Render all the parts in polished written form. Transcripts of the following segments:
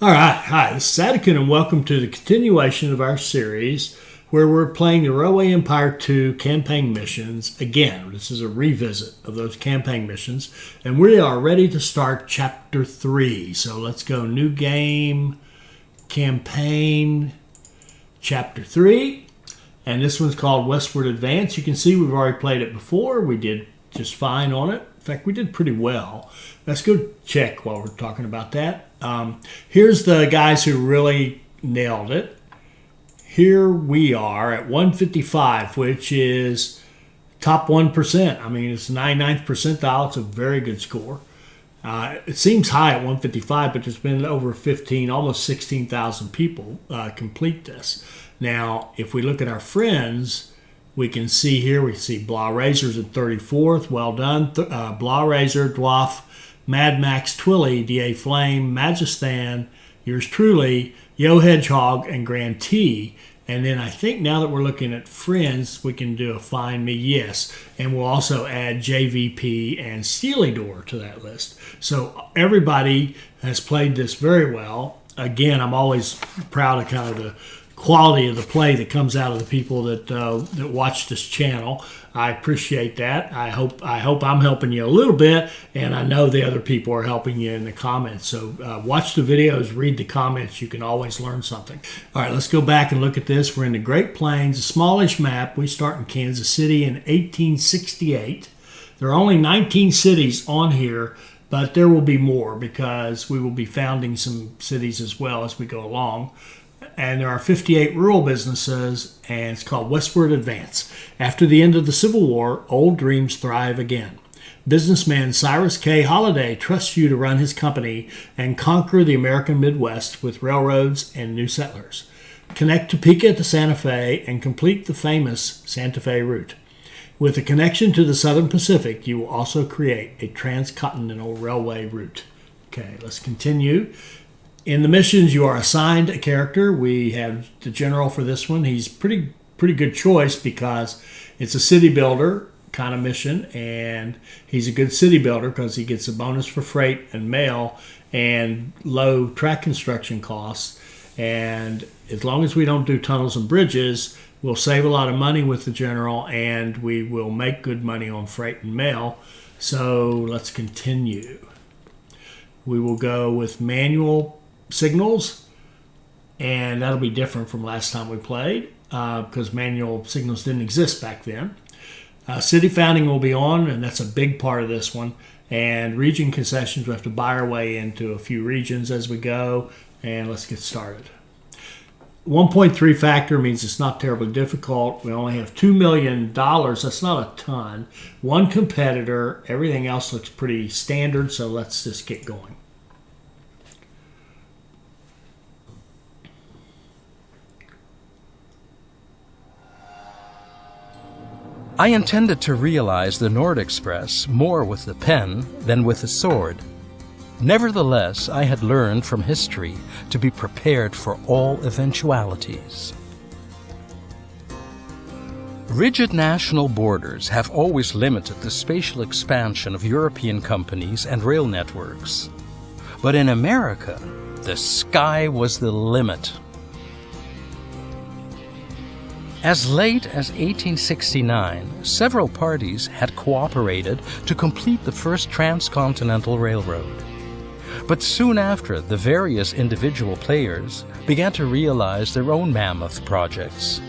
All right, hi, this is Atikin, and welcome to the continuation of our series where we're playing the Railway Empire 2 campaign missions. Again, this is a revisit of those campaign missions, and we are ready to start Chapter 3. So let's go New Game, Campaign, Chapter 3, and this one's called Westward Advance. You can see we've already played it before. We did just fine on it. In fact, we did pretty well. Let's go check while we're talking about that. Here's the guys who really nailed it. Here we are at 155, which is top 1%. I mean, it's 99th percentile. It's a very good score. It seems high at 155, but there's been over 15, almost 16,000 people complete this. Now, if we look at our friends, we can see here, we see Blah Razor's at 34th. Well done. Blah Razor, Dwarf, Mad Max Twilly, D.A. Flame, Magistan, yours truly, Yo Hedgehog, and Grand T. And then I think now that we're looking at friends, we can do a Find Me, yes. And we'll also add JVP and Steely Door to that list. So everybody has played this very well. Again, I'm always proud of kind of the quality of the play that comes out of the people that watch this channel. I appreciate that. I hope I'm helping you a little bit, and I know the other people are helping you in the comments. So watch the videos, read the comments. You can always learn something. All right, let's go back and look at this. We're in the Great Plains, a smallish map. We start in Kansas City in 1868. There are only 19 cities on here, but there will be more because we will be founding some cities as well as we go along. And there are 58 rural businesses, and it's called Westward Advance. After the end of the Civil War, old dreams thrive again. Businessman Cyrus K. Holliday trusts you to run his company and conquer the American Midwest with railroads and new settlers. Connect Topeka to Santa Fe and complete the famous Santa Fe route. With a connection to the Southern Pacific, you will also create a transcontinental railway route. Okay, let's continue. In the missions, you are assigned a character. We have the general for this one. He's pretty good choice because it's a city builder kind of mission, and he's a good city builder because he gets a bonus for freight and mail and low track construction costs. And as long as we don't do tunnels and bridges, we'll save a lot of money with the general, and we will make good money on freight and mail. So let's continue. We will go with manual signals, and that'll be different from last time we played because manual signals didn't exist back then. City founding will be on, and that's a big part of this one. And region concessions, we have to buy our way into a few regions as we go, and let's get started. 1.3 factor means it's not terribly difficult. We only have $2 million. That's not a ton. One competitor. Everything else looks pretty standard, so let's just get going. I intended to realize the Nord Express more with the pen than with the sword. Nevertheless, I had learned from history to be prepared for all eventualities. Rigid national borders have always limited the spatial expansion of European companies and rail networks. But in America, the sky was the limit. As late as 1869, several parties had cooperated to complete the first transcontinental railroad. But soon after, the various individual players began to realize their own mammoth projects.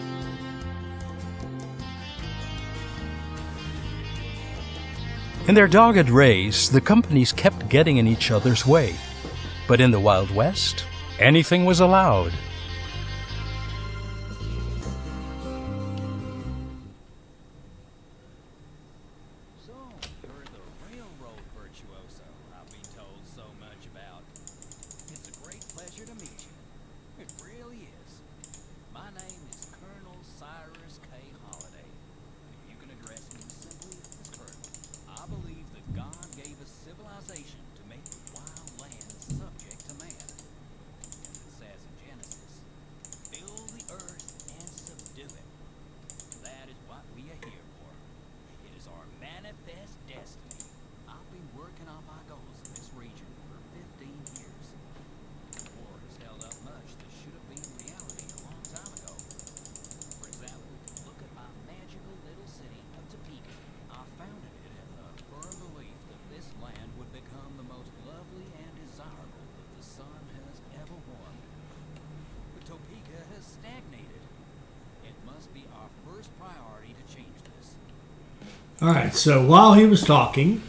In their dogged race, the companies kept getting in each other's way. But in the Wild West, anything was allowed. To make the wild lands subject to man. And it says in Genesis, All right, so while he was talking,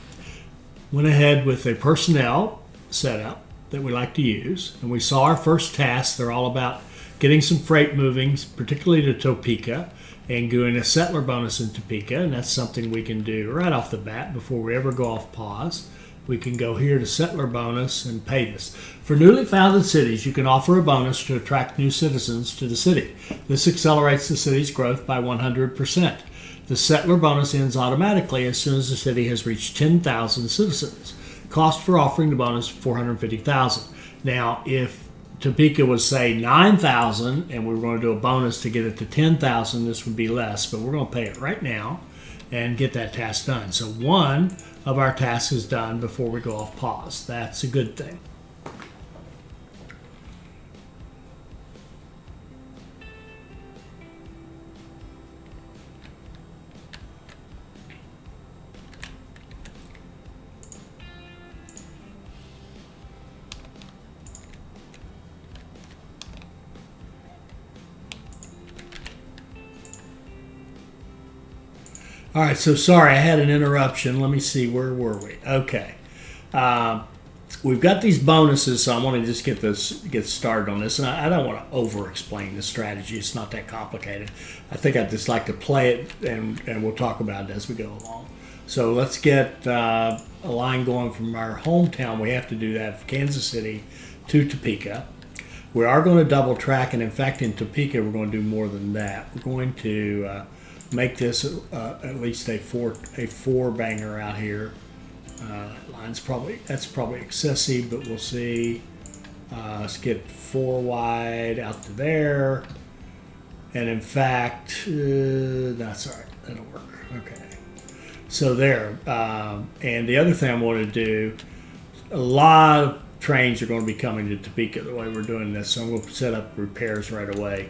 went ahead with a personnel setup that we like to use, and we saw our first tasks. They're all about getting some freight moving, particularly to Topeka, and doing a settler bonus in Topeka, and that's something we can do right off the bat before we ever go off pause. We can go here to settler bonus and pay this. For newly founded cities, you can offer a bonus to attract new citizens to the city. This accelerates the city's growth by 100%. The settler bonus ends automatically as soon as the city has reached 10,000 citizens. Cost for offering the bonus, $450,000. Now, if Topeka was, say, 9,000 and we were going to do a bonus to get it to 10,000, this would be less, but we're going to pay it right now and get that task done. So one of our tasks is done before we go off pause. That's a good thing. All right, so sorry, I had an interruption. Let me see, where were we? Okay. We've got these bonuses, so I want to just get started on this. And I don't want to over-explain the strategy. It's not that complicated. I think I'd just like to play it, and we'll talk about it as we go along. So let's get a line going from our hometown. We have to do that from Kansas City to Topeka. We are going to double track, and in fact, in Topeka, we're going to do more than that. We're going to make this at least a four banger out here. That's probably excessive, but we'll see. Let's get 4 wide out to there, and in fact, that's all right. That'll work. Okay. So there, and the other thing I want to do, a lot of trains are going to be coming to Topeka the way we're doing this, so I'm going to set up repairs right away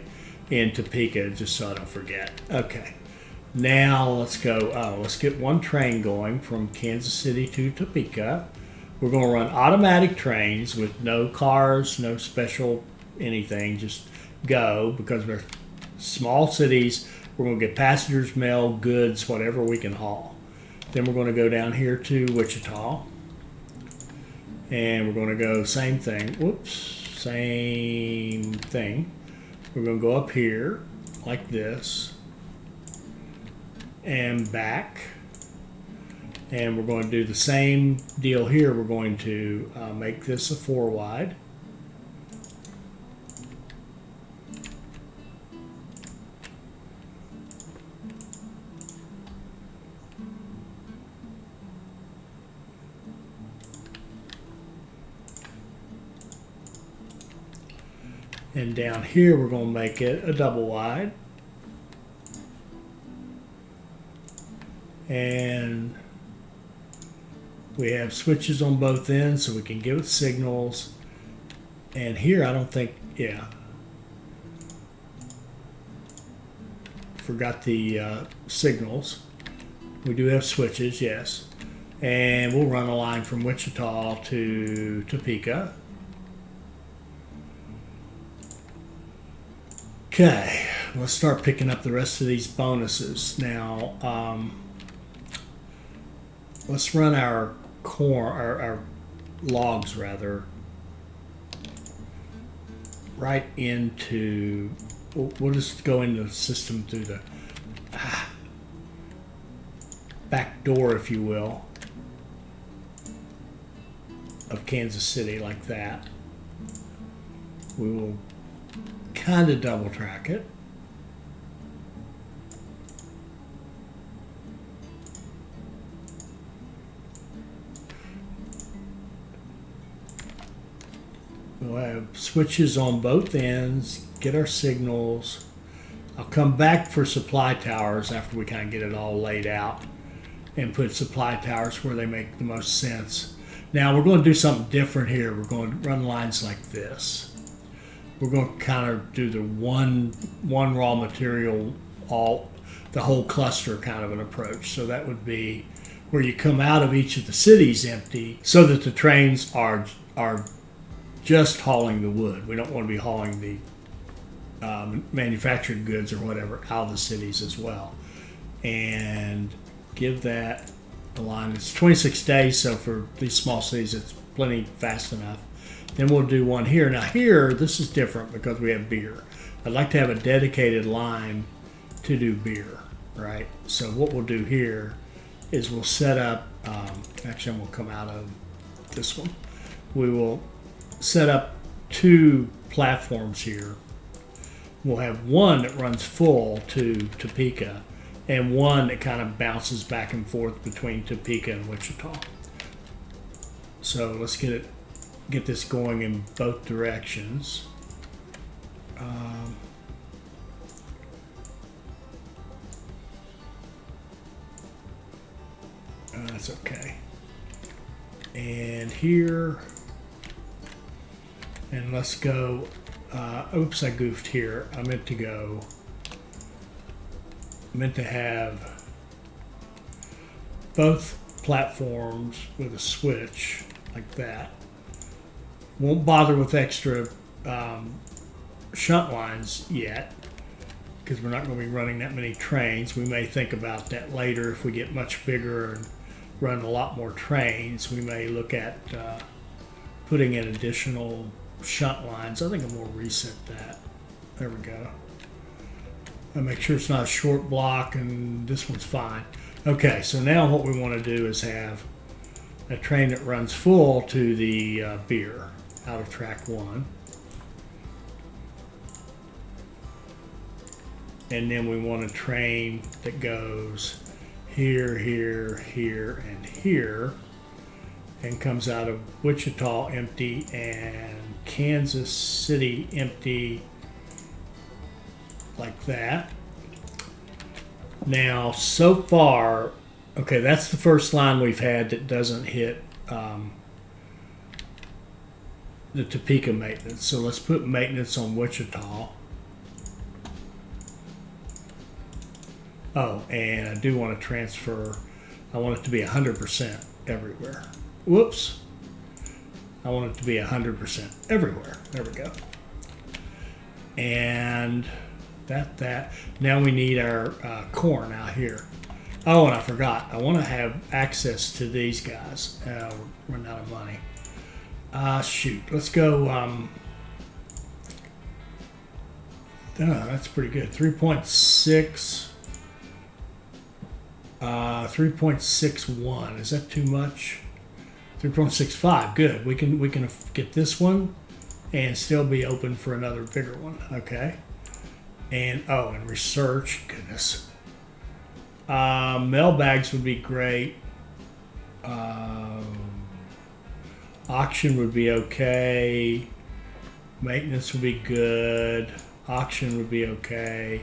in Topeka just so I don't forget. Okay. Now let's go. Let's get one train going from Kansas City to Topeka. We're going to run automatic trains with no cars, no special anything. Just go, because we're small cities. We're going to get passengers, mail, goods, whatever we can haul. Then we're going to go down here to Wichita, and we're going to go same thing. Whoops, same thing. We're going to go up here like this, and back, and we're going to do the same deal here. We're going to make this a 4 wide, and down here we're going to make it a double wide. And we have switches on both ends so we can give it signals. And here I don't think, yeah. Forgot the signals. We do have switches, yes. And we'll run a line from Wichita to Topeka. Okay, let's start picking up the rest of these bonuses. Now, let's run our our logs rather right into. We'll just go into the system through the back door, if you will, of Kansas City, like that. We will kind of double track it. We'll have switches on both ends, get our signals. I'll come back for supply towers after we kind of get it all laid out and put supply towers where they make the most sense. Now we're going to do something different here. We're going to run lines like this. We're going to kind of do the one raw material, the whole cluster kind of an approach. So that would be where you come out of each of the cities empty, so that the trains are just hauling the wood. We don't want to be hauling the manufactured goods or whatever out of the cities as well. And give that a line. It's 26 days, so for these small cities, it's plenty fast enough. Then we'll do one here. Now here, this is different because we have beer. I'd like to have a dedicated line to do beer, right? So what we'll do here is we'll set up, actually I'm gonna come out of this one. We will set up 2 platforms here. We'll have one that runs full to Topeka and one that kind of bounces back and forth between Topeka and Wichita. So let's get this going in both directions. That's okay. And here, and let's go, oops, I goofed here. I meant to have both platforms with a switch like that. Won't bother with extra shunt lines yet because we're not going to be running that many trains. We may think about that later if we get much bigger and run a lot more trains. We may look at putting in additional shunt lines. I think I'm more reset that. There we go. I'll make sure it's not a short block, and this one's fine. Okay, so now what we want to do is have a train that runs full to the beer out of track 1. And then we want a train that goes here, here, here, and here, and comes out of Wichita empty and Kansas City empty, like that. Now, so far, okay, that's the first line we've had that doesn't hit the Topeka maintenance. So let's put maintenance on Wichita. Oh, and I do want to transfer. I want it to be 100% everywhere. Whoops. I want it to be 100% everywhere. There we go. And that. Now we need our corn out here. Oh, and I forgot. I want to have access to these guys. We're running out of money. Shoot. Let's go. That's pretty good. 3.6. 3.61. Is that too much? 3.65. Good. We can get this one and still be open for another bigger one. Okay. And and research. Goodness. Mailbags would be great. Auction would be okay. Maintenance would be good. Auction would be okay.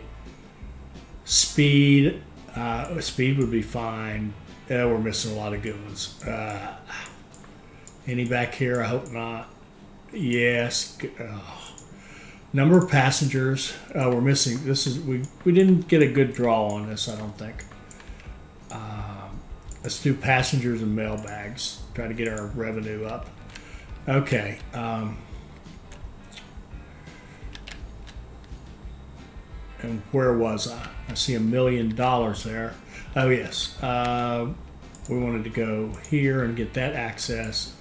Speed would be fine. We're missing a lot of good ones. Any back here? I hope not. Yes. Number of passengers. We're missing. We didn't get a good draw on this, I don't think. Let's do passengers and mailbags. Try to get our revenue up. Okay. And where was I? I see $1 million there. Oh, yes. We wanted to go here and get that access,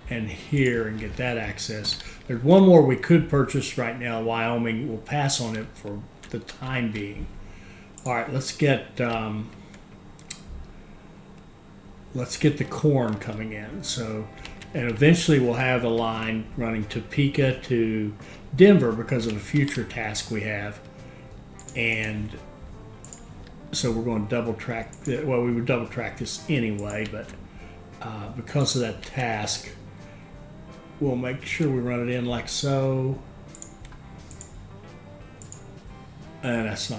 and here and get that access. There's one more we could purchase right now. Wyoming. We'll pass on it for the time being. All right, let's get the corn coming in. So, and eventually we'll have a line running Topeka to Denver because of a future task we have. And so we're going to double track. Well, we would double track this anyway, but because of that task, we'll make sure we run it in like so. And it's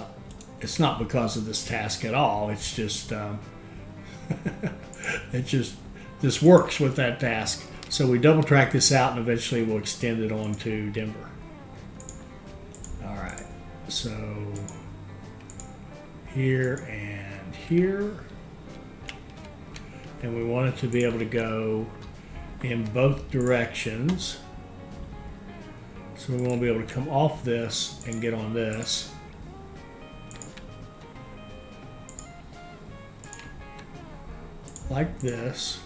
not because of this task at all. It's just, this works with that task. So we double track this out and eventually we'll extend it on to Denver. All right. So here and here. And we want it to be able to go in both directions. So we won't be able to come off this and get on this. like this.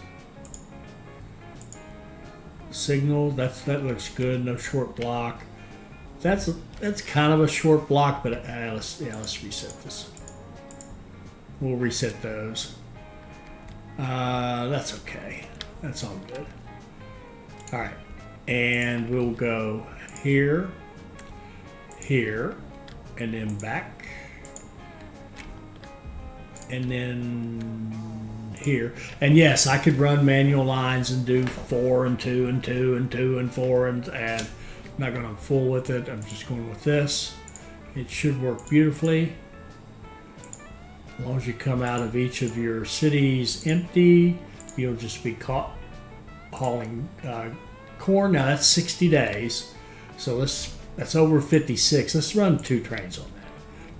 Signal, that looks good. No short block. That's kind of a short block, but let's reset this. We'll reset those. That's okay. That's all good. All right, and we'll go here, here, and then back, and then here. And yes, I could run manual lines and do 4 and 2 and 2 and 2 and 4 and I'm not going to fool with it. I'm just going with this. It should work beautifully. As long as you come out of each of your cities empty, you'll just be caught hauling corn. Now that's 60 days, so that's over 56. Let's run 2 trains on that.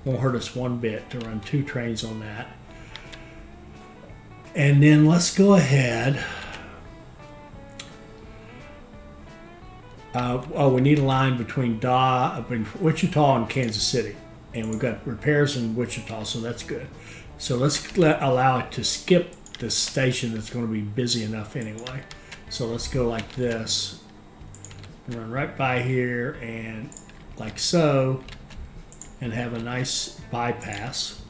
Won't hurt us one bit to run 2 trains on that. And then let's go ahead. We need a line between Wichita and Kansas City. And we've got repairs in Wichita, so that's good. So let's allow it to skip the station that's going to be busy enough anyway. So let's go like this. Run right by here and like so, and have a nice bypass.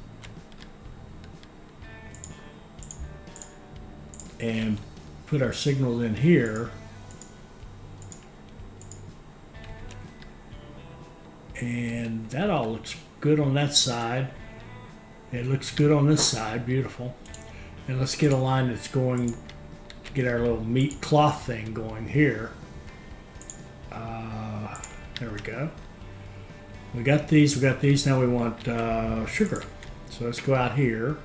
And put our signals in here. And that all looks good on that side. It looks good on this side, beautiful. And let's get a line that's going, get our little meat cloth thing going here. There we go. We got these, now we want sugar. So let's go out here.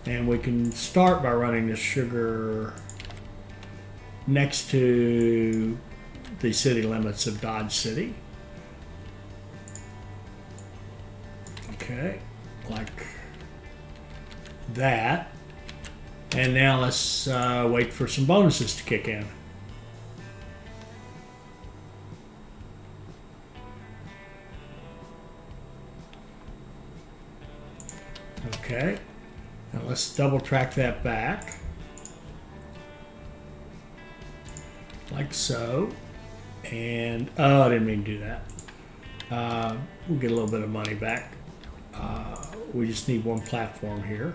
And we can start by running the sugar next to the city limits of Dodge City. Okay, like that. And now let's wait for some bonuses to kick in. Okay, now let's double track that back. Like so. And, oh, I didn't mean to do that. We'll get a little bit of money back. We just need one platform here.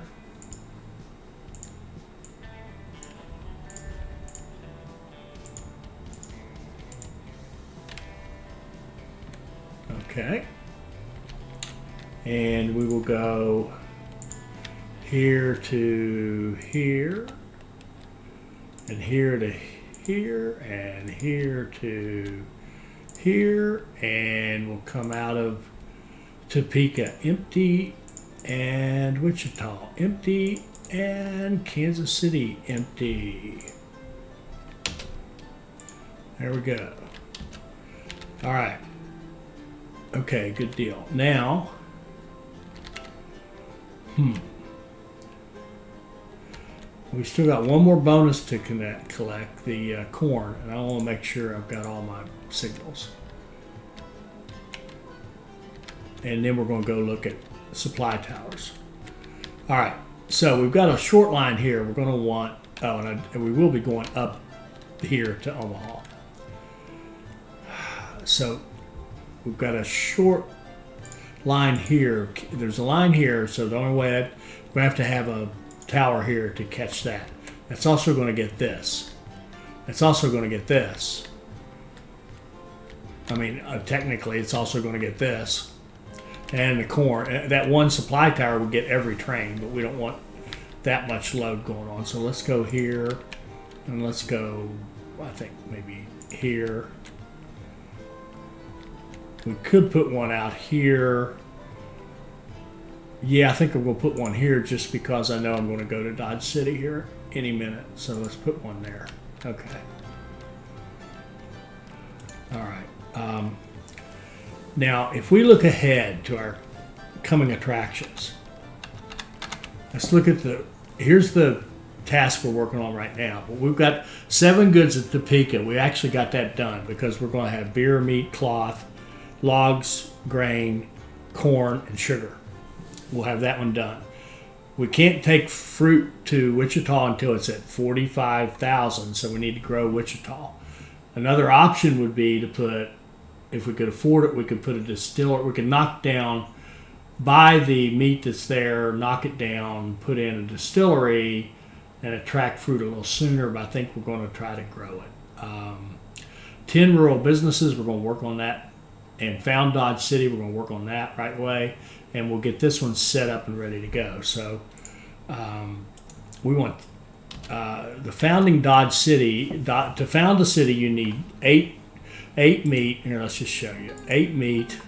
Okay. And we will go here to here, and here to here, and here to here, and we'll come out of Topeka empty, and Wichita empty, and Kansas City empty. There we go. All right. Okay, good deal. Now, we still got one more bonus to collect, the corn, and I want to make sure I've got all my signals. And then we're going to go look at supply towers. All right, so we've got a short line here. We're going to want, and we will be going up here to Omaha. So we've got a short line here. There's a line here, so the only way we have to have a tower here to catch that. That's also going to get this. It's also going to get this. I mean, technically, it's also going to get this. And the corn. That one supply tower will get every train, but we don't want that much load going on. So let's go here, and let's go, I think, maybe here. We could put one out here. Yeah, I think I'm going to put one here just because I know I'm going to go to Dodge City here any minute. So let's put one there. Okay. All right. Now, if we look ahead to our coming attractions, let's look at here's the task we're working on right now. We've got 7 goods at Topeka. We actually got that done because we're going to have beer, meat, cloth, logs, grain, corn, and sugar. We'll have that one done. We can't take fruit to Wichita until it's at 45,000, so we need to grow Wichita. Another option would be to put, if we could afford it, we could put a distiller. We could knock down, buy the meat that's there, knock it down, put in a distillery, and attract fruit a little sooner. But I think we're going to try to grow it. 10 rural businesses, we're going to work on that. And Found Dodge City, we're going to work on that right away. And we'll get this one set up and ready to go. So we want the founding Dodge City. To found a city, you need eight meat. Here, let's just show you. 8 meat,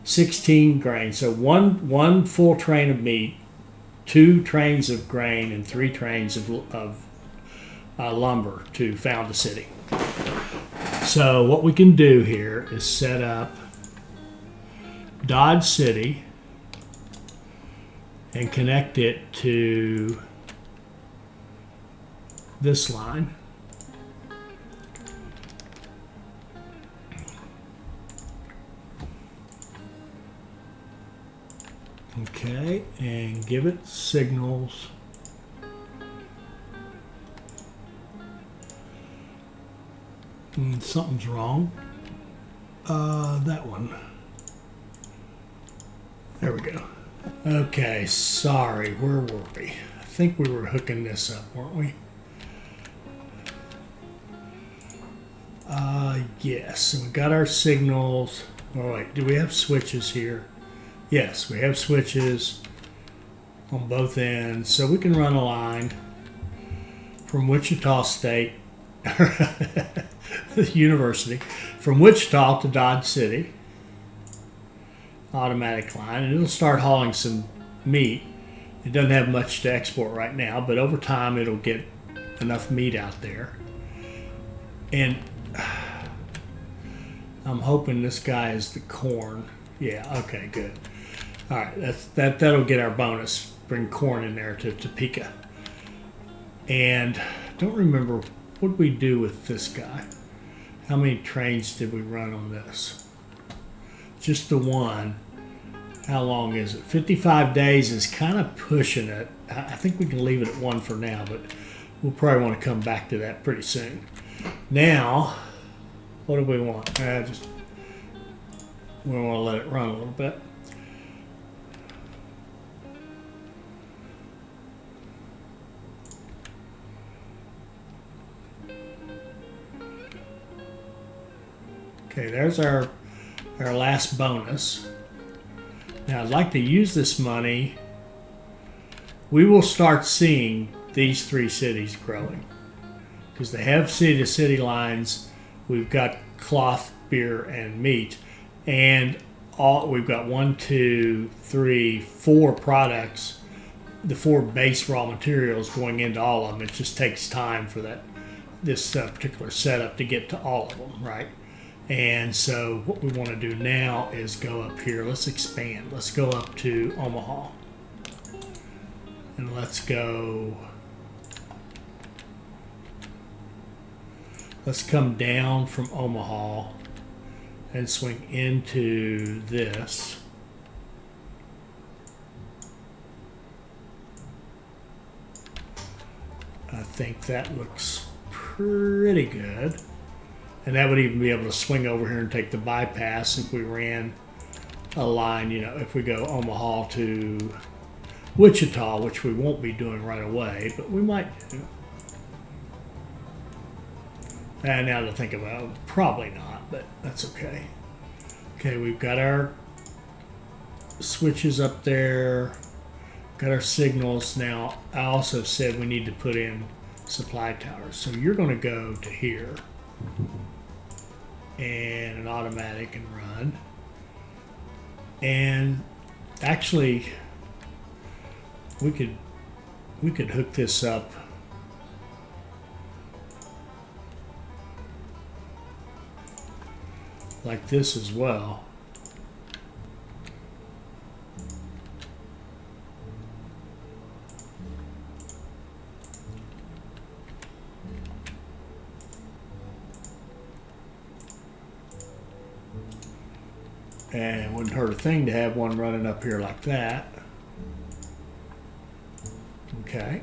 16 grain. So one full train of meat, 2 trains of grain, and 3 trains of lumber to found a city. So what we can do here is set up Dodge City and connect it to this line. Okay, and give it signals. Something's wrong. That one. There we go. Okay, sorry, where were we? I think we were hooking this up, weren't we? Yes, so we got our signals. Oh wait, do we have switches here? Yes, we have switches on both ends. So we can run a line from Wichita State, the university, from Wichita to Dodge City. Automatic line, and it'll start hauling some meat. It doesn't have much to export right now, but over time it'll get enough meat out there. And I'm hoping this guy is the corn. Yeah, okay, good. All right, that'll get our bonus. Bring corn in there to Topeka. And don't remember, what did we do with this guy? How many trains did we run on this? Just the one. How long is it? 55 days is kind of pushing it. I think we can leave it at 1 for now, but we'll probably want to come back to that pretty soon. Now, what do we want? We want to let it run a little bit. Okay, there's our last bonus. Now I'd like to use this money. We will start seeing these 3 cities growing because they have city-to-city lines. We've got cloth, beer, and meat, and we've got 1, 2, 3, 4 products. The 4 base raw materials going into all of them. It just takes time for this particular setup to get to all of them, right? And so what we want to do now is go up here. Let's expand. Let's go up to Omaha. And let's come down from Omaha and swing into this. I think that looks pretty good. And that would even be able to swing over here and take the bypass if we ran a line, if we go Omaha to Wichita, which we won't be doing right away, but we might do. And now to think about it, probably not, but that's okay. Okay, we've got our switches up there, got our signals. Now, I also said we need to put in supply towers. So you're going to go to here. And an automatic and run. And actually, we could hook this up like this as well. And it wouldn't hurt a thing to have one running up here like that. Okay.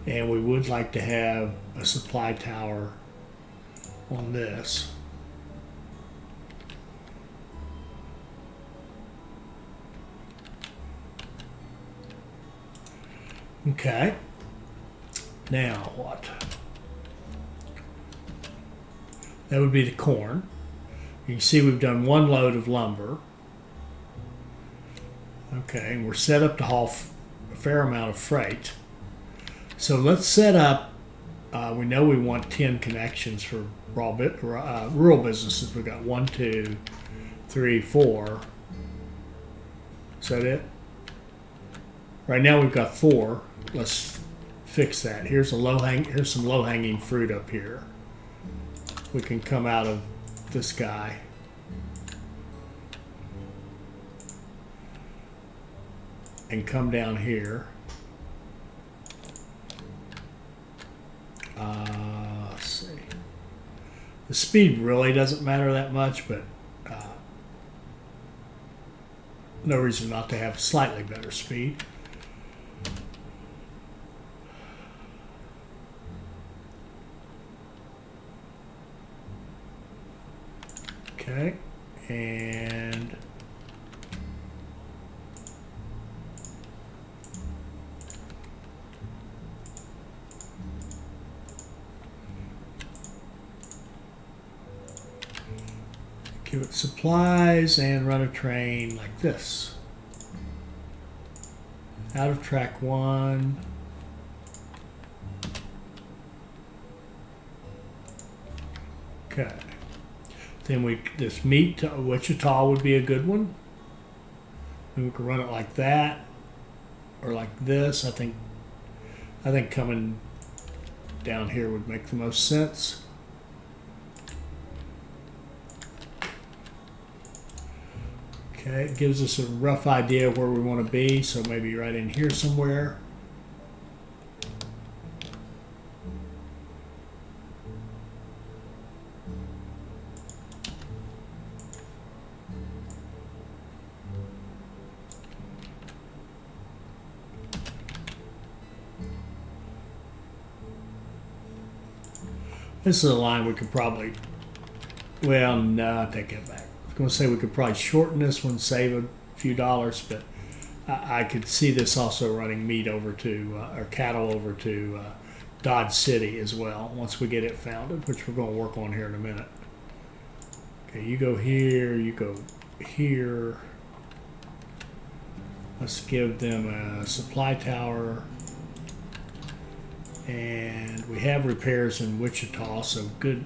And we would like to have a supply tower on this. Okay. Now what? That would be the corn. You can see we've done one load of lumber. Okay, and we're set up to haul a fair amount of freight. So let's set up, we know we want 10 connections for rural businesses. We've got 1, 2, 3, 4. Is that it? Right now we've got 4. Let's fix that. Here's some low-hanging fruit up here. We can come out of this guy. And come down here. Let's see. The speed really doesn't matter that much, but no reason not to have slightly better speed. Okay, and give it supplies and run a train like this. Out of track 1. Okay. Then this meet to Wichita would be a good one. And we could run it like that or like this. I think coming down here would make the most sense. Okay, it gives us a rough idea of where we want to be, so maybe right in here somewhere. This is a line we could probably, well, no, I take it back. I was going to say we could probably shorten this one, save a few dollars, but I could see this also running meat over to, or cattle over to Dodge City as well, once we get it founded, which we're going to work on here in a minute. Okay, you go here, you go here. Let's give them a supply tower. And we have repairs in Wichita, so good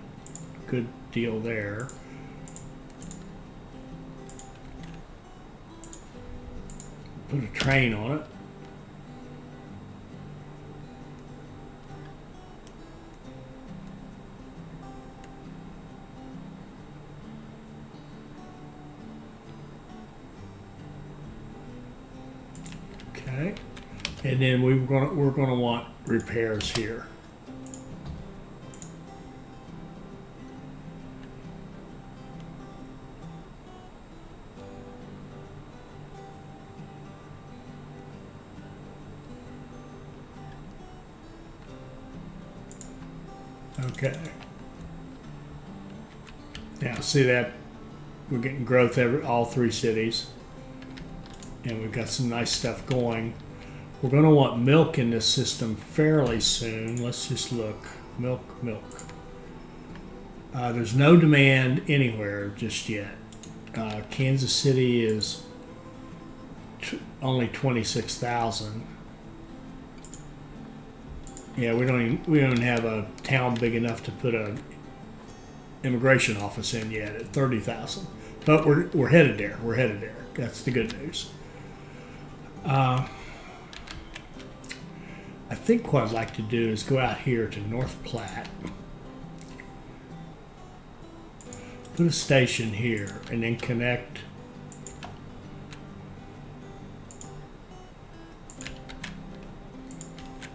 deal there. Put a train on it. Okay, and then we're gonna want repairs here. Okay. Now see that we're getting growth all 3 cities, and we've got some nice stuff going. We're going to want milk in this system fairly soon. Let's just look. Milk. There's no demand anywhere just yet. Kansas City is only 26,000. Yeah, we don't even have a town big enough to put an immigration office in yet at 30,000. But we're headed there. We're headed there. That's the good news. I think what I'd like to do is go out here to North Platte, put a station here, and then connect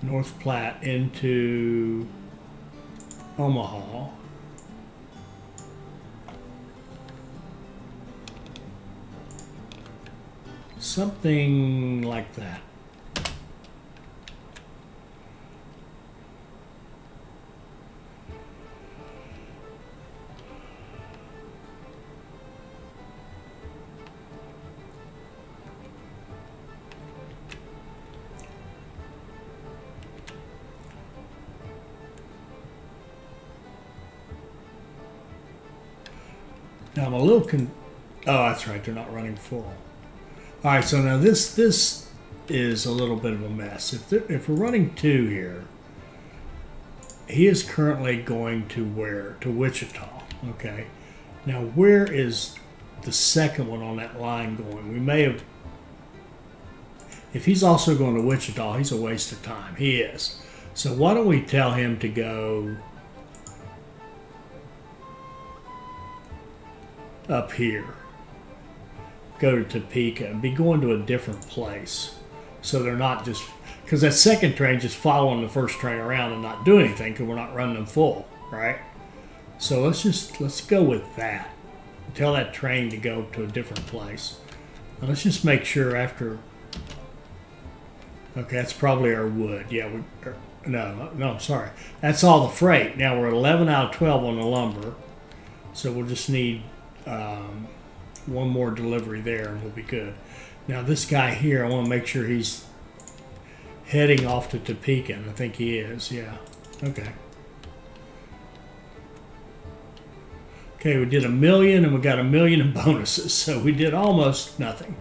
North Platte into Omaha. Something like that. Now I'm a little oh, that's right, they're not running full. All right, so now this is a little bit of a mess. If we're running 2 here, he is currently going to where? To Wichita. Okay. Now where is the second one on that line going? We may have. If he's also going to Wichita, he's a waste of time. He is. So why don't we tell him to go up here? Go to Topeka and be going to a different place. So they're not just, because that second train just following the first train around and not doing anything because we're not running them full, right? So let's go with that. Tell that train to go to a different place. Now let's just make sure after. Okay, that's probably our wood. Yeah, no, I'm sorry. That's all the freight. Now we're at 11 out of 12 on the lumber, so we'll just need one more delivery there, and we'll be good. Now this guy here, I want to make sure he's heading off to Topeka, and I think he is. Yeah. Okay. Okay, we did $1 million, and we got $1 million in bonuses, so we did almost nothing.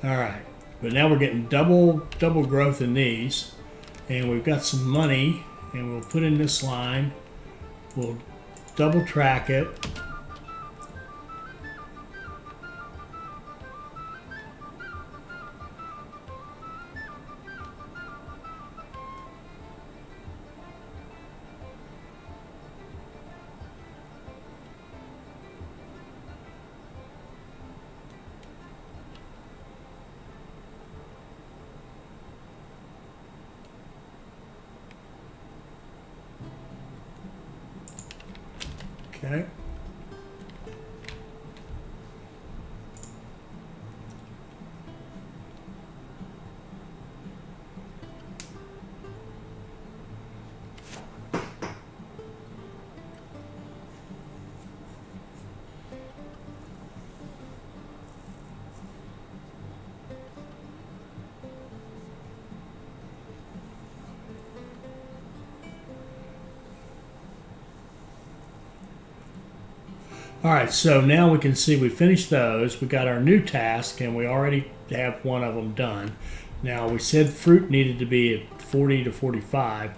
All right. But now we're getting double growth in these, and we've got some money, and we'll put in this line. We'll double track it. Okay. All right, so now we can see we finished those. We got our new task, and we already have one of them done. Now, we said fruit needed to be at 40 to 45.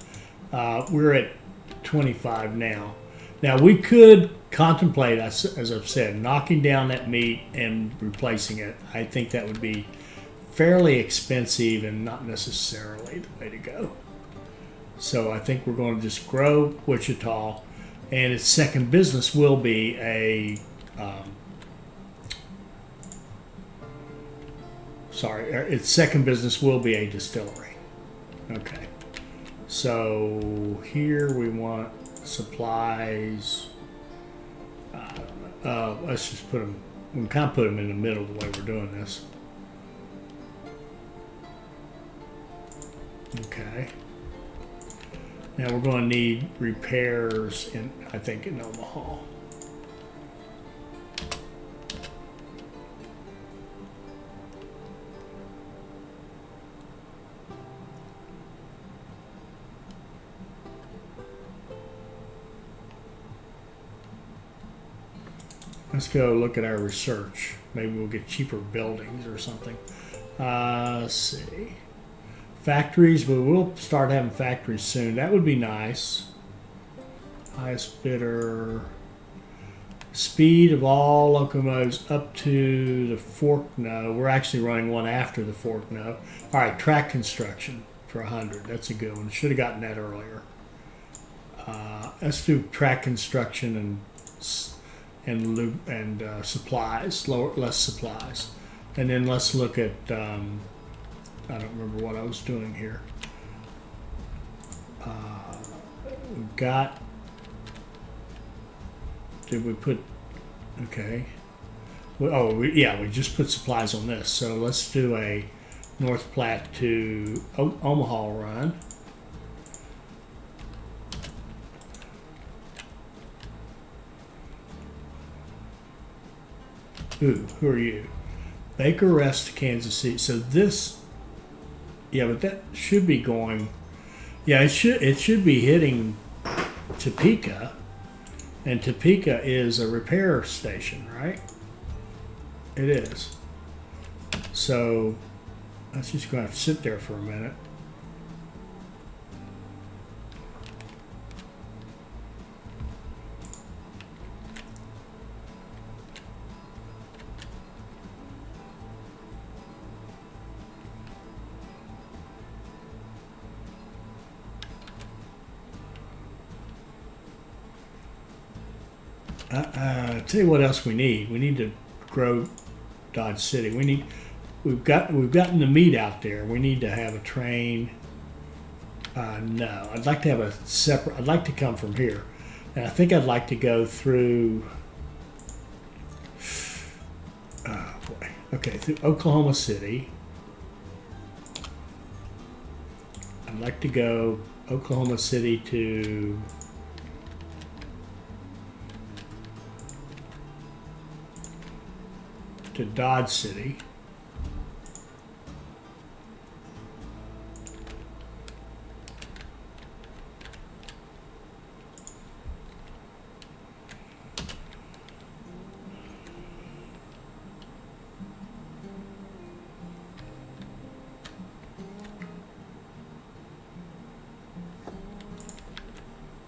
We're at 25 now. Now, we could contemplate, as I've said, knocking down that meat and replacing it. I think that would be fairly expensive and not necessarily the way to go. So I think we're going to just grow Wichita. And its second business will be its second business will be a distillery. Okay. So here we want supplies. Let's just put them. We can kind of put them in the middle the way we're doing this. Okay. Now we're going to need repairs I think in Omaha. Let's go look at our research. Maybe we'll get cheaper buildings or something. Let's see. Factories, we will start having factories soon. That would be nice. Highest bidder. Speed of all locomotives up to the fork no. We're actually running one after the fork no. All right, track construction for 100. That's a good one. Should have gotten that earlier. Let's do track construction and supplies, less supplies, and then let's look at. I don't remember what I was doing here. We've got. Did we put? Okay. We just put supplies on this. So let's do a North Platte to Omaha run. Ooh, who are you? Baker Rest, Kansas City. So this. Yeah, but that should be going. Yeah, it should be hitting Topeka, And Topeka is a repair station, right? It is. So that's just going to have to sit there for a minute. Tell you what else we need. We need to grow Dodge City. We've gotten the meat out there. We need to have a train. No, I'd like to have a separate. I'd like to come from here, and I think I'd like to go through. Oh boy. Okay, through Oklahoma City. I'd like to go Oklahoma City to Dodge City.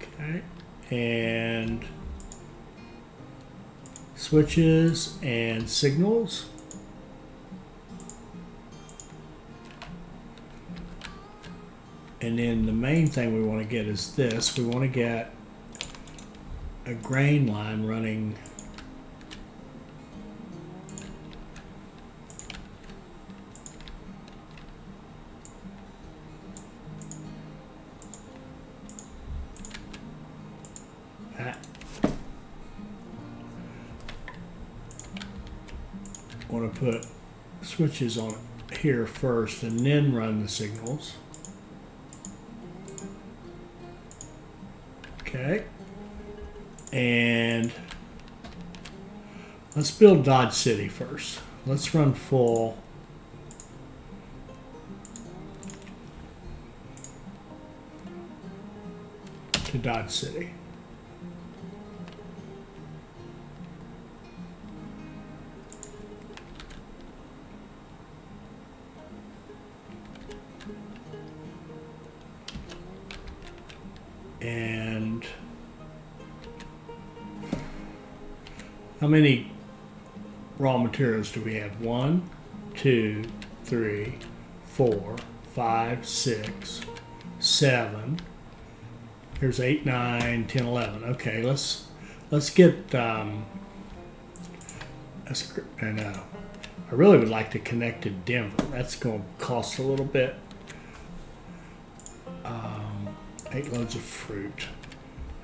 Okay, and switches and signals. And then the main thing we want to get is this. We want to get a grain line running want to put switches on it here first and then run the signals. Okay, and let's build Dodge City first. Let's run full to Dodge City. And how many raw materials do we have? 1, 2, 3, 4, 5, 6, 7. Here's 8, 9, 10, 11. Okay, let's get and I really would like to connect to Denver. That's going to cost a little bit. 8 loads of fruit.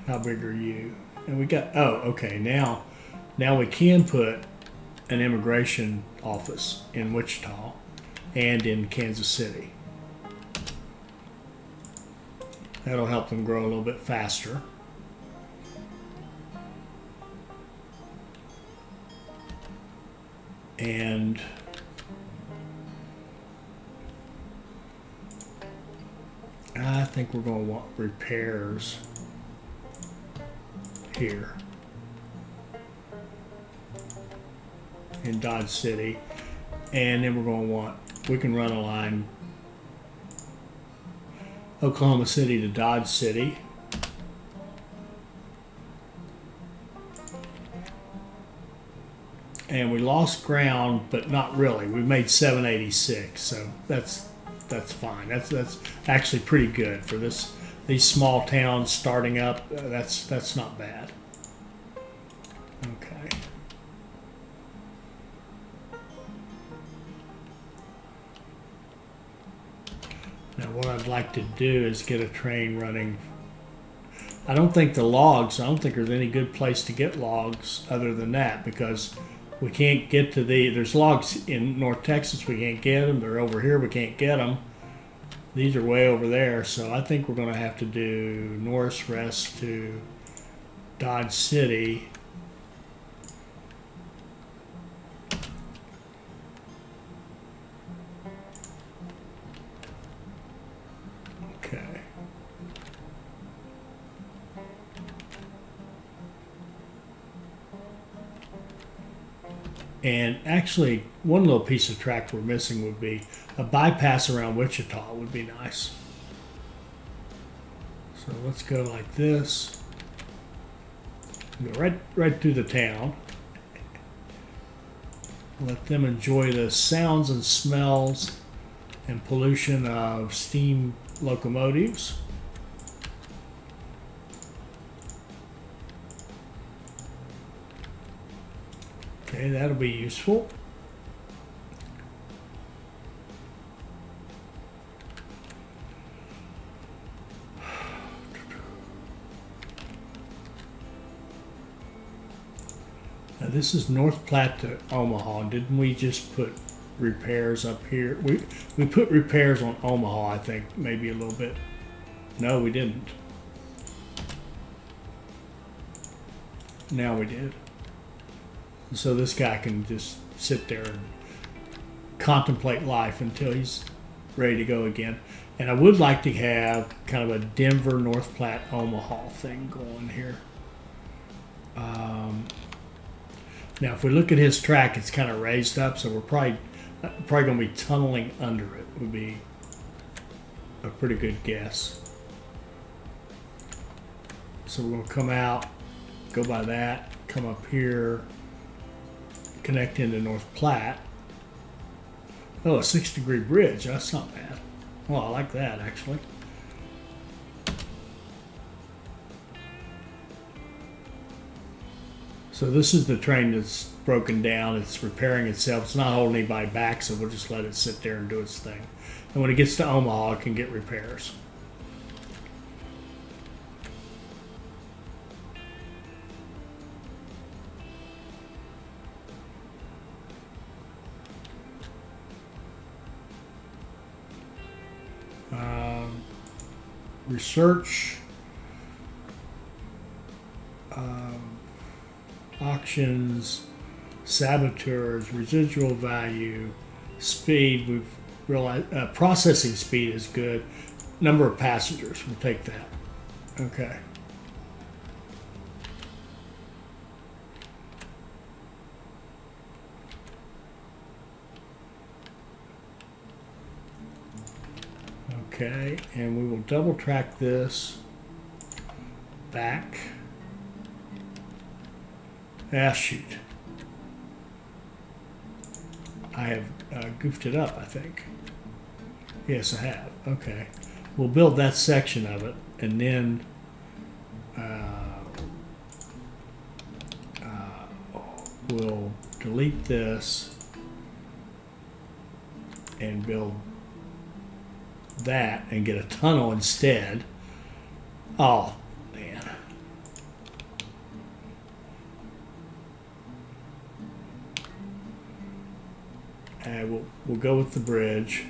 How big are you? And we got, oh, okay, now we can put an immigration office in Wichita and in Kansas City. That'll help them grow a little bit faster. And I think we're going to want repairs here in Dodge City, and then we're going to want, we can run a line Oklahoma City to Dodge City. And we lost ground, but not really. We made 786, so that's fine. That's actually pretty good for these small towns starting up. That's not bad. Okay. Now what I'd like to do is get a train running. I don't think there's any good place to get logs other than that, because we can't get to there's logs in North Texas, we can't get them. They're over here, we can't get them. These are way over there, so I think we're going to have to do Norris Rest to Dodge City. Okay. And actually, one little piece of track we're missing would be a bypass around Wichita would be nice. So let's go like this. Go right through the town. Let them enjoy the sounds and smells and pollution of steam locomotives. Okay, that'll be useful. Now this is North Platte to Omaha. Didn't we just put repairs up here? We put repairs on Omaha, I think, maybe a little bit. No, we didn't. Now we did. So this guy can just sit there and contemplate life until he's ready to go again. And I would like to have kind of a Denver, North Platte, Omaha thing going here. Now, if we look at his track, it's kind of raised up, so we're probably going to be tunneling under it. Would be a pretty good guess. So we're going to come out, go by that, come up here, connect into North Platte. Oh, a 6-degree bridge. That's not bad. Well, I like that, actually. So this is the train that's broken down. It's repairing itself. It's not holding anybody back, so we'll just let it sit there and do its thing. And when it gets to Omaha, it can get repairs. Research, auctions, saboteurs, residual value, speed. We've realized processing speed is good. Number of passengers, we'll take that. Okay. Okay, and we will double track this back. Ah, shoot. I have goofed it up, I think. Yes, I have. Okay. We'll build that section of it, and then we'll delete this and build that and get a tunnel instead. Oh, man. And we'll go with the bridge.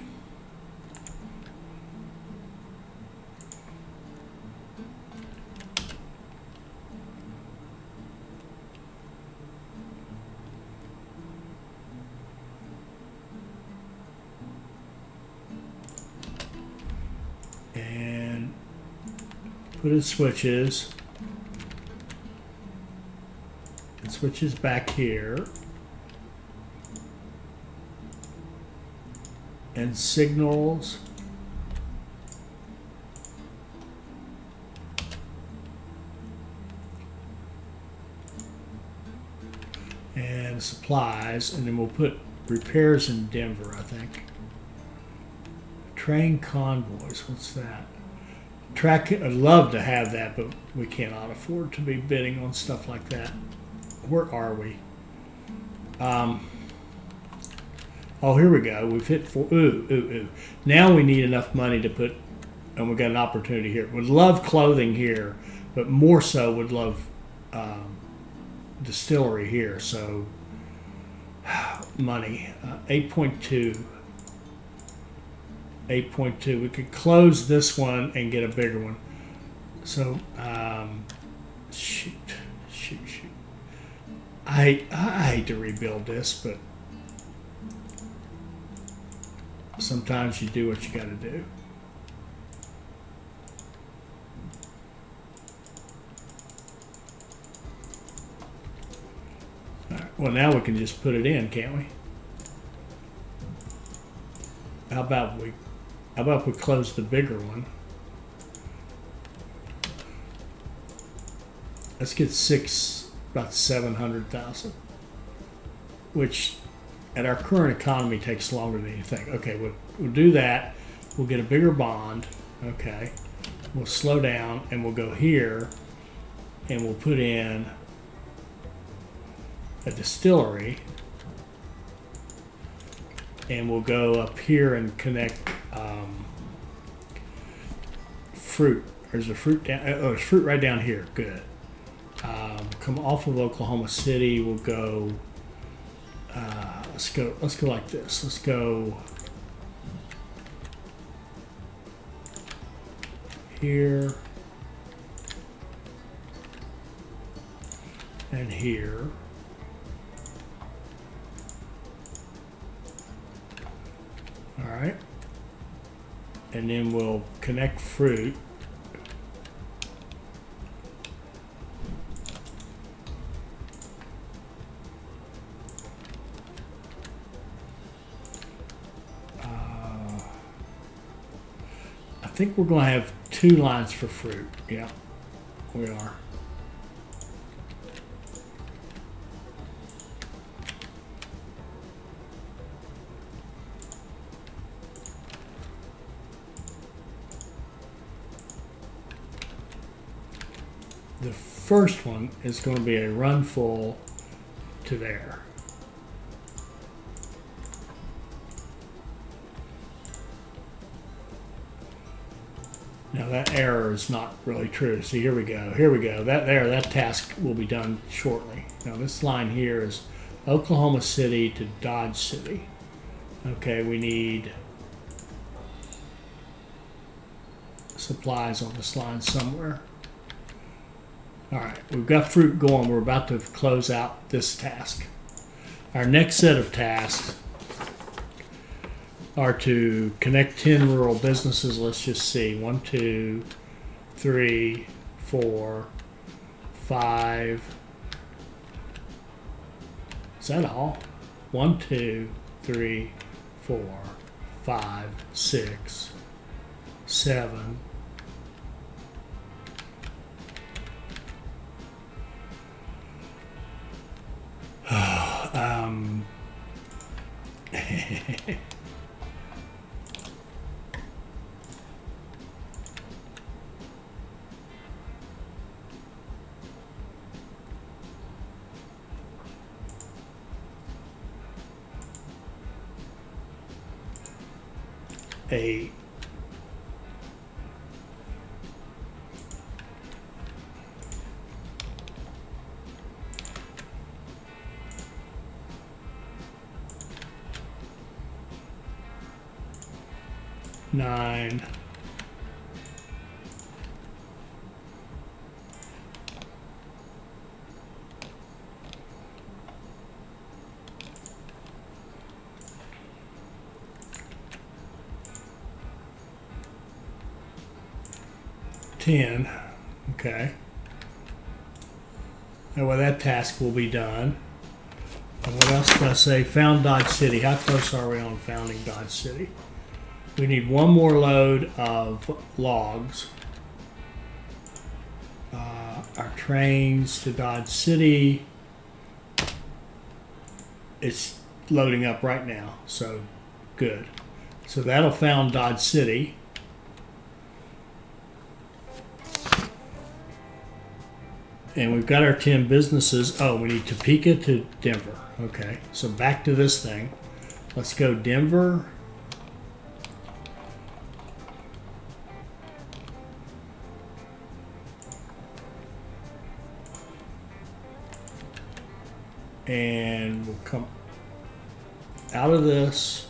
And put in switches. And switches back here. And signals. And supplies, and then we'll put repairs in Denver, I think. Train convoys, what's that? Track, I'd love to have that, but we cannot afford to be bidding on stuff like that. Where are we? Oh, here we go. We've hit four. Ooh. Now we need enough money to put, and we've got an opportunity here. Would love clothing here, but more so would love distillery here. So money, 8.2. 8.2. We could close this one and get a bigger one. So, shoot. I hate to rebuild this, but sometimes you do what you got to do. All right, Well, now we can just put it in, can't we? How about we close the bigger one? Let's get about 700,000, which at our current economy takes longer than you think. Okay, we'll do that. We'll get a bigger bond. Okay, we'll slow down and we'll go here and we'll put in a distillery, and we'll go up here and connect fruit. There's a fruit down. Oh, there's fruit right down here. Good. Come off of Oklahoma City. We'll go. Let's go like this. Let's go here and here. All right. And then we'll connect fruit. I think we're going to have 2 lines for fruit. Yeah, we are. The first one is going to be a run full to there. Now that error is not really true. So here we go. Here we go. That task will be done shortly. Now this line here is Oklahoma City to Dodge City. Okay, we need supplies on this line somewhere. All right, we've got fruit going. We're about to close out this task. Our next set of tasks are to connect 10 rural businesses. Let's just see. 1, 2, 3, 4, 5. Is that all? 1, 2, 3, 4, 5, 6, 7. A nine, ten. Okay. And well, that task will be done. And what else did I say? Found Dodge City. How close are we on founding Dodge City? We need one more load of logs. Our trains to Dodge City. It's loading up right now, so good. So that'll found Dodge City. And we've got our 10 businesses. Oh, we need Topeka to Denver. Okay, so back to this thing. Let's go Denver. And we'll come out of this,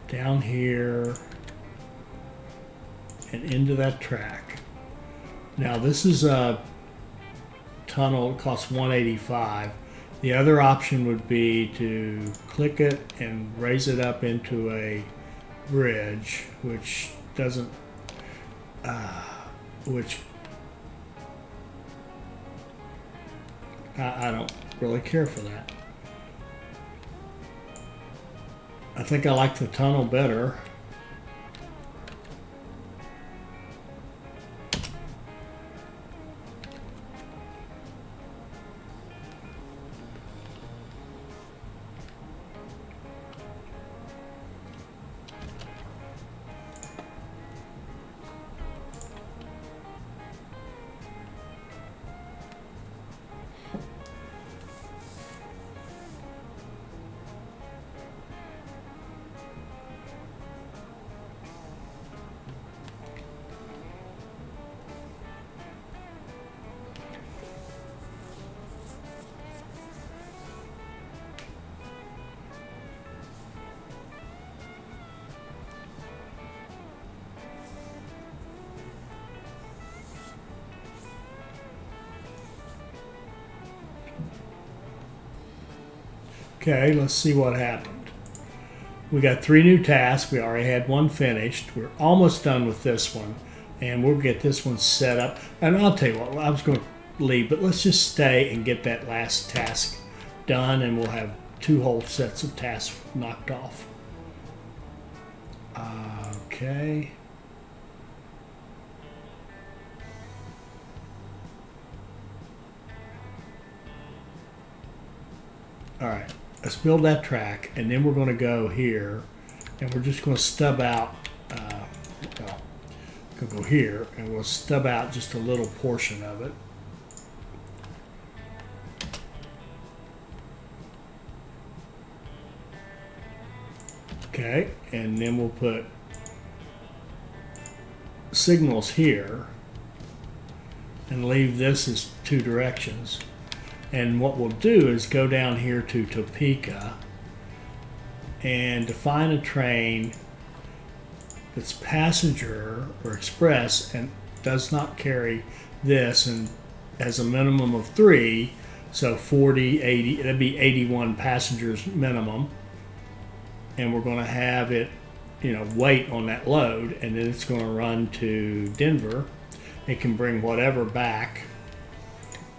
down here, and into that track. Now this is a tunnel, it costs $185. The other option would be to click it and raise it up into a bridge, which doesn't, I don't really care for that. I think I like the tunnel better. Okay, let's see what happened. We got 3 new tasks. We already had 1 finished. We're almost done with this one. And we'll get this one set up. And I'll tell you what, I was going to leave, but let's just stay and get that last task done, and we'll have 2 whole sets of tasks knocked off. Okay. All right. Let's build that track, and then we're going to go here, and we're just going to stub out, go here, and we'll stub out just a little portion of it. Okay, and then we'll put signals here, and leave this as 2 directions. And what we'll do is go down here to Topeka and define a train that's passenger or express and does not carry this, and has a minimum of 3, so 40, 80, that'd be 81 passengers minimum. And we're going to have it, wait on that load, and then it's going to run to Denver. It can bring whatever back.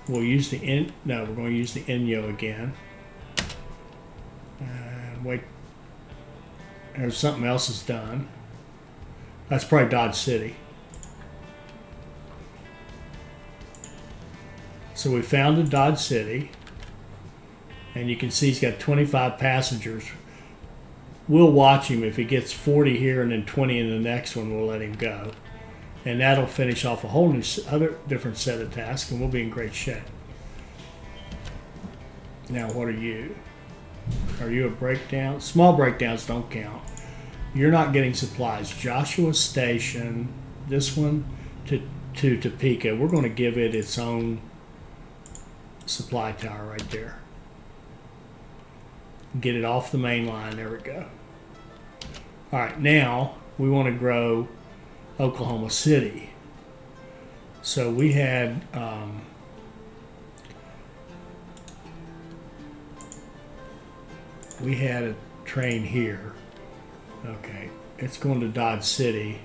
We'll use the we're going to use the Inyo again. And wait, there's something else is done. That's probably Dodge City. So we found a Dodge City, and you can see he's got 25 passengers. We'll watch him. If he gets 40 here and then 20 in the next one, we'll let him go. And that'll finish off a whole new different set of tasks, and we'll be in great shape. Now, what are you? Are you a breakdown? Small breakdowns don't count. You're not getting supplies. Joshua Station, this one to Topeka. We're going to give it its own supply tower right there. Get it off the main line. There we go. All right, now we want to grow Oklahoma City. So we had a train here. Okay, it's going to Dodge City.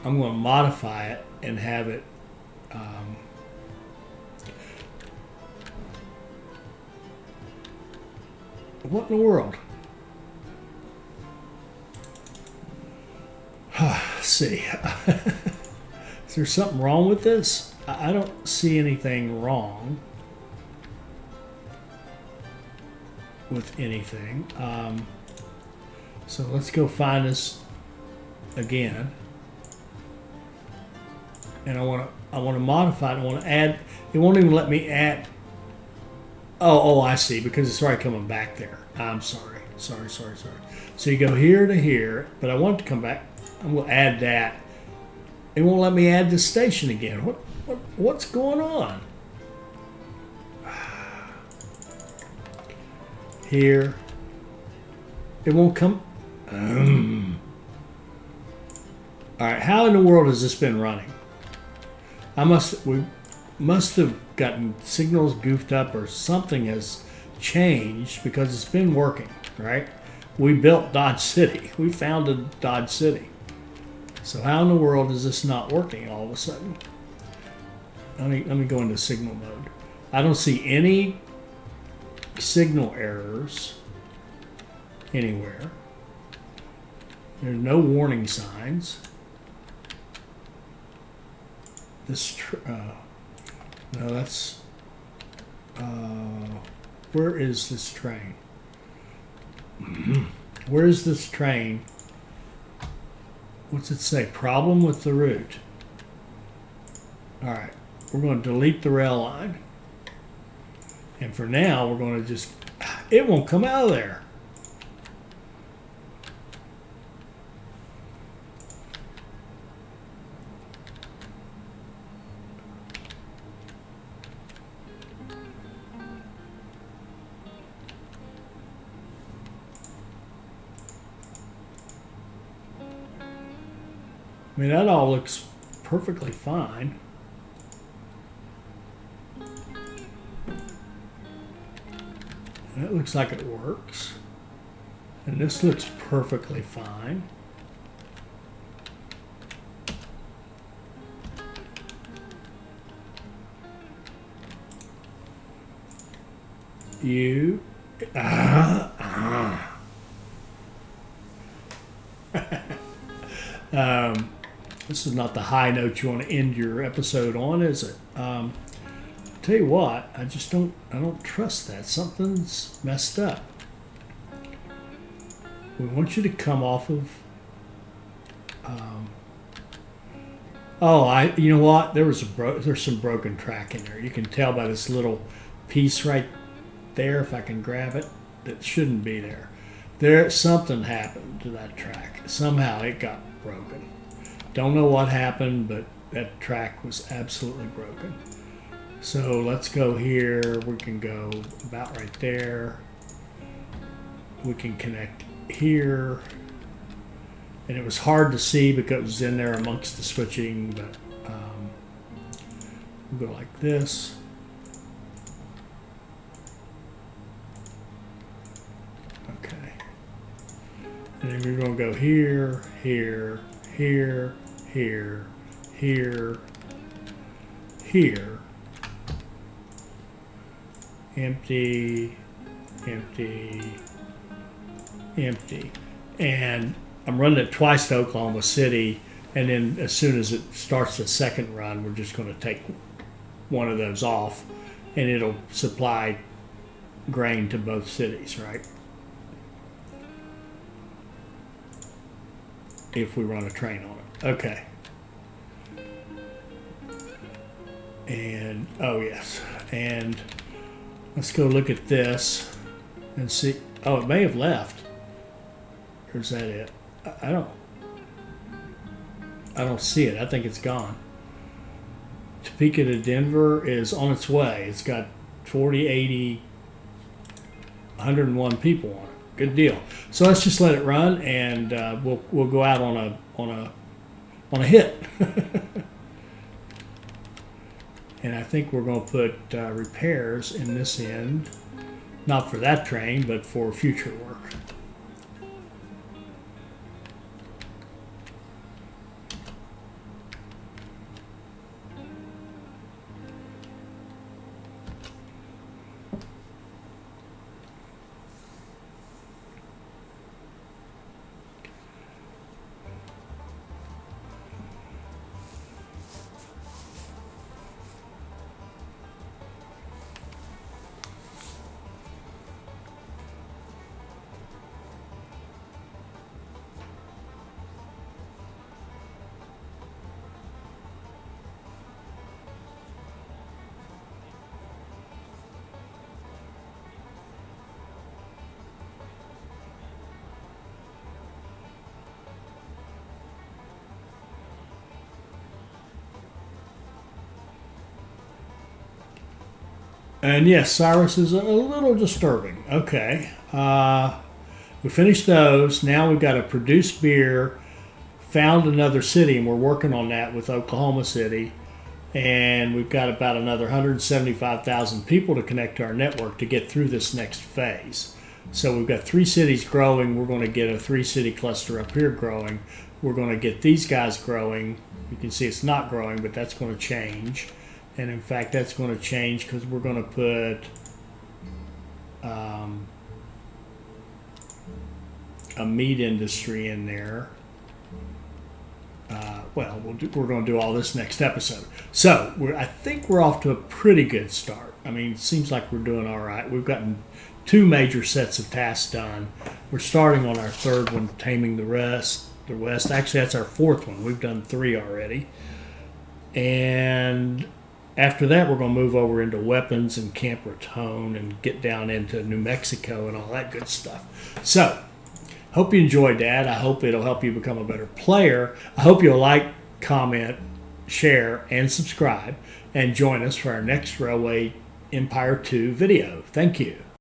I'm going to modify it and have it what in the world? Let's see. Is there something wrong with this? I don't see anything wrong with anything. So let's go find this again. And I want to modify it. I want to add. It won't even let me add. Oh, I see, because it's already coming back there. I'm sorry. Sorry. So you go here to here, but I want it to come back. I'm going to add that. It won't let me add this station again. What's going on? Here. It won't come. All right, how in the world has this been running? We must have gotten signals goofed up, or something has changed, because it's been working, right? We built Dodge City. We founded Dodge City. So how in the world is this not working all of a sudden? let me go into signal mode. I don't see any signal errors anywhere. There's no warning signs. This, no, that's, where is this train? Where is this train? What's it say? Problem with the route. All right, we're going to delete the rail line. And for now, we're going to just, it won't come out of there. I mean, that all looks perfectly fine. And it looks like it works. And this looks perfectly fine. You... This is not the high note you want to end your episode on, is it? Tell you what, I don't trust that. Something's messed up. We want you to come off of. You know what? There's some broken track in there. You can tell by this little piece right there. If I can grab it, that shouldn't be there. Something happened to that track. Somehow it got broken. Don't know what happened, but that track was absolutely broken. So let's go here. We can go about right there. We can connect here. And it was hard to see because it was in there amongst the switching, but we'll go like this. Okay. And then we're going to go here, here, here, here, here, here, empty, empty, empty. And I'm running it twice to Oklahoma City, and then as soon as it starts the second run, we're just going to take one of those off, and it'll supply grain to both cities, right? If we run a train on it. Okay. And, oh yes. And let's go look at this and see. Oh, it may have left. Or is that it? I don't see it. I think it's gone. Topeka to Denver is on its way. It's got 40, 80, 101 people on it. Good deal. So let's just let it run, and we'll go out on a hit. And I think we're going to put repairs in this end, not for that train, but for future work. And yes, Cyrus is a little disturbing. Okay. We finished those. Now we've got to produce beer, found another city, and we're working on that with Oklahoma City. And we've got about another 175,000 people to connect to our network to get through this next phase. So we've got 3 cities growing. We're going to get a 3-city cluster up here growing. We're going to get these guys growing. You can see it's not growing, but that's going to change. And in fact, that's going to change because we're going to put a meat industry in there. Well, we're going to do all this next episode. So I think we're off to a pretty good start. I mean, it seems like we're doing all right. We've gotten 2 major sets of tasks done. We're starting on our 3rd one, taming the West. Actually, that's our 4th one. We've done 3 already. And after that, we're going to move over into weapons and Camp Raton and get down into New Mexico and all that good stuff. So, hope you enjoyed that. I hope it'll help you become a better player. I hope you'll like, comment, share, and subscribe. And join us for our next Railway Empire 2 video. Thank you.